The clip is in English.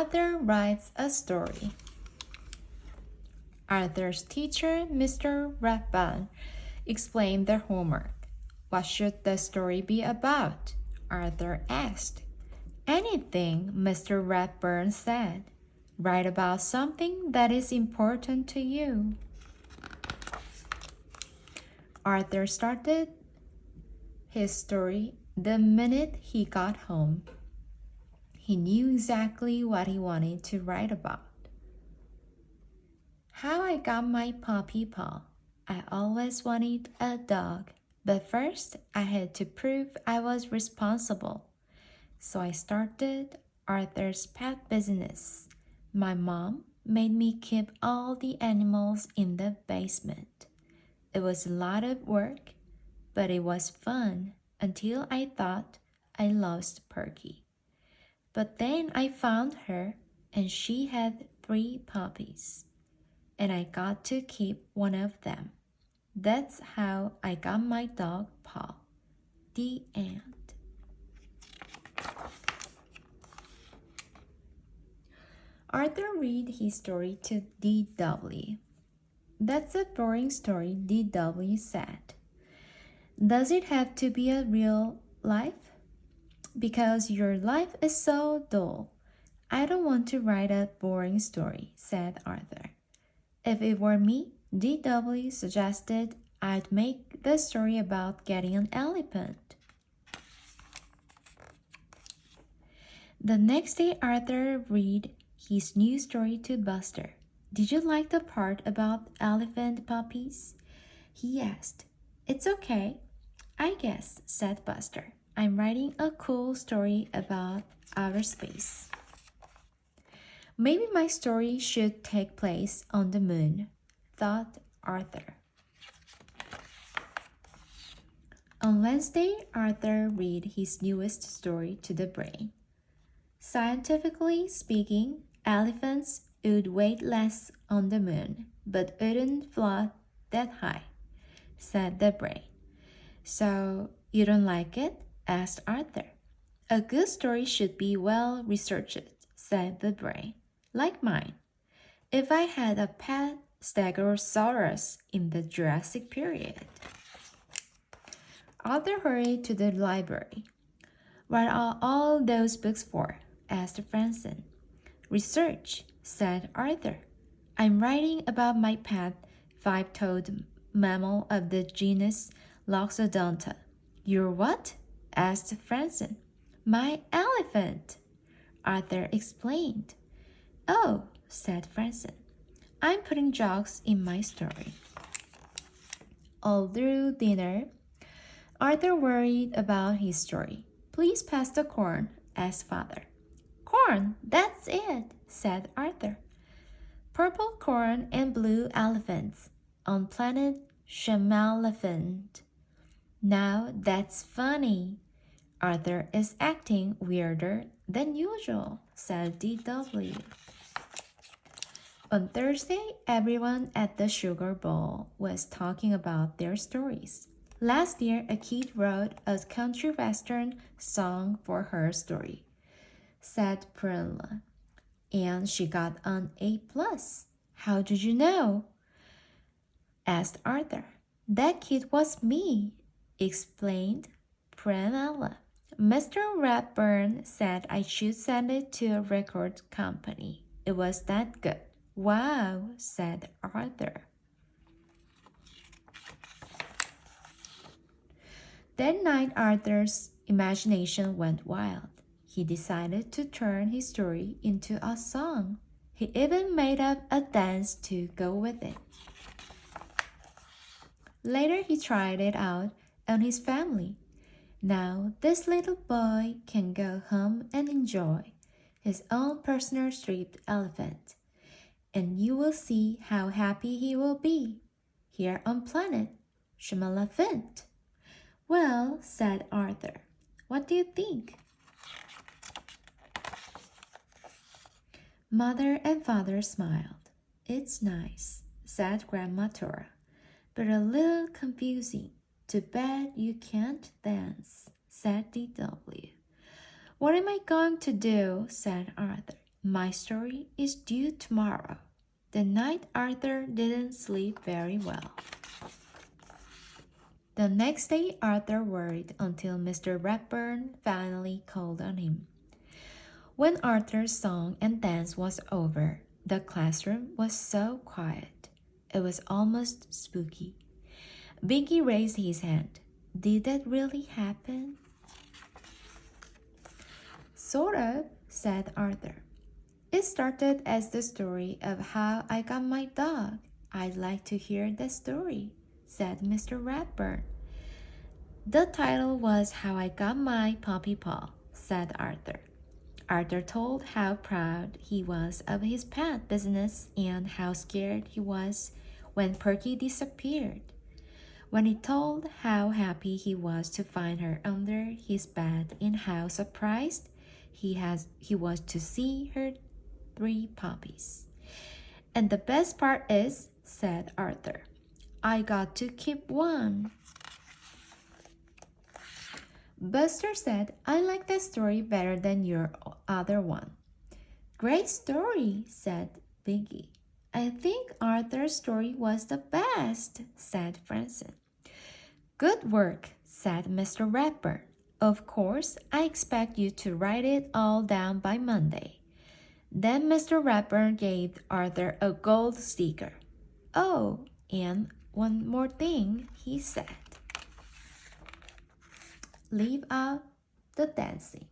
Arthur writes a story. Arthur's teacher, Mr. Rathbun, explained their homework. What should the story be about? Arthur asked. Anything, Mr. Rathbun said. Write about something that is important to you. Arthur started his story the minute he got home. He knew exactly what he wanted to write about. How I got my puppy paw. I always wanted a dog, but first I had to prove I was responsible. So I started Arthur's pet business. My mom made me keep all the animals in the basement. It was a lot of work, but it was fun until I thought I lost Perky. But then I found her and she had 3 puppies, and I got to keep one of them. That's how I got my dog Paw. The end. Arthur read his story to D.W. That's a boring story, D.W. said. Does it have to be a real life? Because your life is so dull. I don't want to write a boring story, said Arthur. If it were me, D.W. suggested I'd make the story about getting an elephant. The next day, Arthur read his new story to Buster. Did you like the part about elephant puppies? He asked. It's okay, I guess, said Buster. I'm writing a cool story about outer space. Maybe my story should take place on the moon, thought Arthur. On Wednesday, Arthur read his newest story to the brain. Scientifically speaking, elephants would weigh less on the moon, but wouldn't float that high, said the brain. So, you don't like it? Asked Arthur. A good story should be well researched, said the brain, like mine. If I had a pet Stegosaurus in the Jurassic period. Arthur hurried to the library. What are all those books for? Asked Franson. Research, said Arthur. I'm writing about my pet 5-toed mammal of the genus Loxodonta. Your what? Asked Franson. My elephant, Arthur explained. Oh, said Franson. I'm putting jokes in my story. All through dinner, Arthur worried about his story. Please pass the corn, asked Father. Corn, that's it, said Arthur. Purple corn and blue elephants on planet Shemalephant. Now that's funny. Arthur is acting weirder than usual, said D.W. On Thursday, everyone at the Sugar Bowl was talking about their stories. Last year, a kid wrote a country western song for her story, said Prilla, and she got an A+. How did you know? Asked Arthur. That kid was me, explained Prunella. Mr. Rathbun said I should send it to a record company. It was that good. Wow, said Arthur. That night, Arthur's imagination went wild. He decided to turn his story into a song. He even made up a dance to go with it. Later, he tried it out on his family. Now, this little boy can go home and enjoy his own personal striped elephant. And you will see how happy he will be here on planet Shemalephant. Well, said Arthur, what do you think? Mother and Father smiled. It's nice, said Grandma Tora, but a little confusing. Too bad you can't dance, said D.W. What am I going to do? Said Arthur. My story is due tomorrow. The night Arthur didn't sleep very well. The next day, Arthur worried until Mr. Redburn finally called on him. When Arthur's song and dance was over, the classroom was so quiet. It was almost spooky. Binky raised his hand. Did that really happen? Sort of, said Arthur. It started as the story of how I got my dog. I'd like to hear the story, said Mr. Redburn. The title was How I Got My Puppy Paw, said Arthur. Arthur told how proud he was of his pet business and how scared he was when Perky disappeared. When he told how happy he was to find her under his bed and how surprised he was to see her 3 puppies. And the best part is, said Arthur, I got to keep one. Buster said, I like that story better than your other one. Great story, said Binky. I think Arthur's story was the best, said Franson. Good work, said Mr. Redburn. Of course, I expect you to write it all down by Monday. Then Mr. Redburn gave Arthur a gold sticker. Oh, and one more thing, he said. Leave out the dancing.